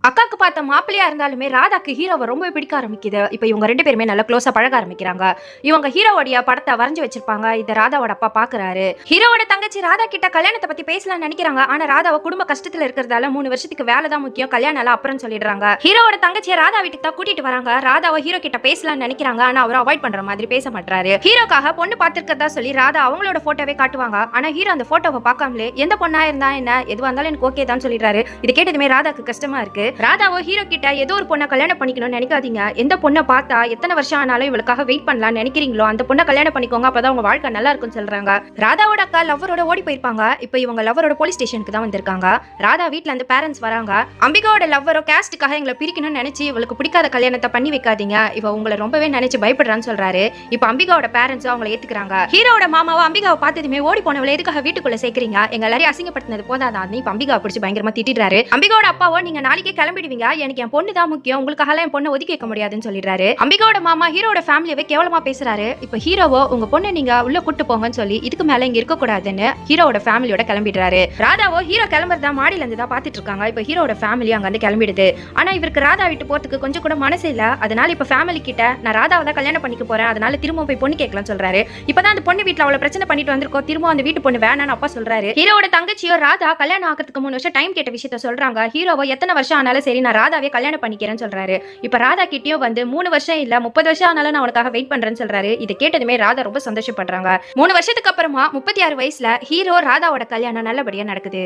அக்காக்கு பார்த்த மாப்பிள்ளையா இருந்தாலுமே ராதாக்கு ஹீரோவை ரொம்ப பிடிக்க ஆரம்பிக்குது. இப்போ இவங்க 2 பேருமே நல்லா க்ளோஸா பழக ஆரம்பிக்கிறாங்க. இவங்க ஹீரோவோட படத்தை வரைஞ்சு வச்சிருப்பாங்க. இத ராதாவோட அப்பா பாக்குறாரு. ஹீரோவோட தங்கச்சி ராதா கிட்ட கல்யாணத்தை பத்தி பேசலாம்னு நினைக்கிறாங்க. ஆனா ராதாவ குடும்ப கஷ்டத்துல இருக்கிறதால 3 வருஷத்துக்கு வேலை தான் முக்கியம், கல்யாணம் எல்லாம் அப்புறம் சொல்லிடுறாங்க. ஹீரோவோட தங்கச்சியை ராதா வீட்டுக்கு தான் கூட்டிட்டு வராங்க. ராதாவை ஹீரோ கிட்ட பேசலாம்னு நினைக்கிறாங்க. ஆனா அவர் அவாய்ட் பண்ற மாதிரி பேச மாட்டாரு. ஹீரோக்காக பொண்ணு பாத்துக்கிறதா சொல்லி ராதா அவங்களோட போட்டோவே காட்டுவாங்க. ஆனா ஹீரோ அந்த போட்டோவை பார்க்காமலே எந்த பொண்ணா இருந்தா என்ன, எதுவா இருந்தாலும் எனக்கு ஓகே தான் சொல்லிடுறாரு. இது கேட்டதுமே ராதாக்கு கஷ்டமா இருக்கு. ராதாவோ ஹீரோ கிட்ட ஏதோ ஒரு பொண்ணை கல்யாணம் பண்ணிக்கணும்னு நினைக்காதீங்க. எந்த பொண்ணை பார்த்தா எத்தனை வருஷம் ஆனாலும் இவளுக்காக வெயிட் பண்ணலாம்னு நினைக்கிறீங்களோ அந்த பொண்ணை கல்யாணம் பண்ணிக்கோங்க, அப்பதான் உங்க வாழ்க்கை நல்லா இருக்கும்னு சொல்றாங்க. ராதாவோட அக்கா லவ்வரோட ஓடி போயிருப்பாங்க. இப்போ இவங்க லவ்வரோட போலீஸ் ஸ்டேஷனுக்கு தான் வந்திருக்காங்க. ராதா வீட்ல இருந்து பேரண்ட்ஸ் வராங்க. அம்பிகாவோட லவ்வரோ கேஸ்டுக்காக எங்களை பிரிக்கணும்னு நினைச்சு இவளுக்கு பிடிக்காத கல்யாணத்தை பண்ணி வைக்காதீங்க, இவ உங்களை ரொம்பவே நினைச்சு பயப்படுறான்னு சொல்றாரு. இப்போ அம்பிகாவோட பேரண்ட்ஸ் அவங்களை ஏத்துக்கிறாங்க. ஹீரோட மாமாவோ அம்பிகாவை பார்த்ததுமே ஓடி போனவளை எதுக்காக வீட்டுக்குள்ள சேர்க்கிறீங்க, எங்க எல்லாரையும் அசிங்கப்படுத்தினது போதாதான் இப்ப அம்பிகாவை பிடிச்சி பயங்கரமா திட்டிடுறாரு. அம்பிகாவோட அப்பாவோ நீங்க நாளைக்கே கிளம்பிடுவீங்க, எனக்கு என் பொண்ணு தான் முக்கியம், உங்களுக்காக என் பொண்ணை ஒதுக்கி வைக்க முடியாதுன்னு சொல்லிடுறாரு. அம்பிகாவோட மாமா ஹீரோட ஃபேமிலியவே கேவலமா பேசுறாரு. இப்ப ஹீரோவோ உங்க பொண்ணை நீங்க உள்ள கூட்டு போங்கன்னு சொல்லி இதுக்கு மேல இங்க இருக்க கூடாதுன்னு ஹீரோட ஃபேமிலியோட கிளம்பிடுறாரு. ராதாவோ ஹீரோ கிளம்புறதா மாடியில இருந்து தான் பாத்துட்டு இருக்காங்க. இப்ப ஹீரோட ஃபேமிலி அங்க வந்து கிளம்பிடுது. ஆனா இவருக்கு ராதா விட்டு போறதுக்கு கொஞ்சம் கூட மனசு இல்ல. அதனால இப்ப ஃபேமிலி கிட்ட நான் ராதாவை தான் கல்யாணம் பண்ணிக்க போறேன், அதனால திரும்ப போய் பொண்ணு கேட்கலாம் சொல்றாரு. இப்பதான் அந்த பொண்ணு வீட்டுல அவளை பிரச்சனை பண்ணிட்டு வந்திருக்கோம், திரும்ப அந்த வீட்டு பொண்ணு வேணான்னு அப்பா சொல்றாரு. ஹீரோட தங்கச்சியோ ராதா கல்யாணம் ஆகிறதுக்கு 3 வருஷம் டைம் கேட்ட விஷயத்த சொல்றாங்க. ஹீரோவோ எத்தனை வருஷம் ஆனாலும் சரி நான் ராதாவே கல்யாணம் பண்ணிக்கிறேன்னு சொல்றாரு. இப்ப ராதா கிட்டயும் வந்து 3 வருஷம் இல்ல 30 வருஷம் ஆனாலும் நான் உனக்காக வெயிட் பண்றேன்னு சொல்றாரு. இதை கேட்டதுமே ராதா ரொம்ப சந்தோஷப்படுறாங்க. 3 வருஷத்துக்கு அப்புறமா 36 வயசுல ஹீரோ ராதாவோட கல்யாணம் நல்லபடியா நடக்குது.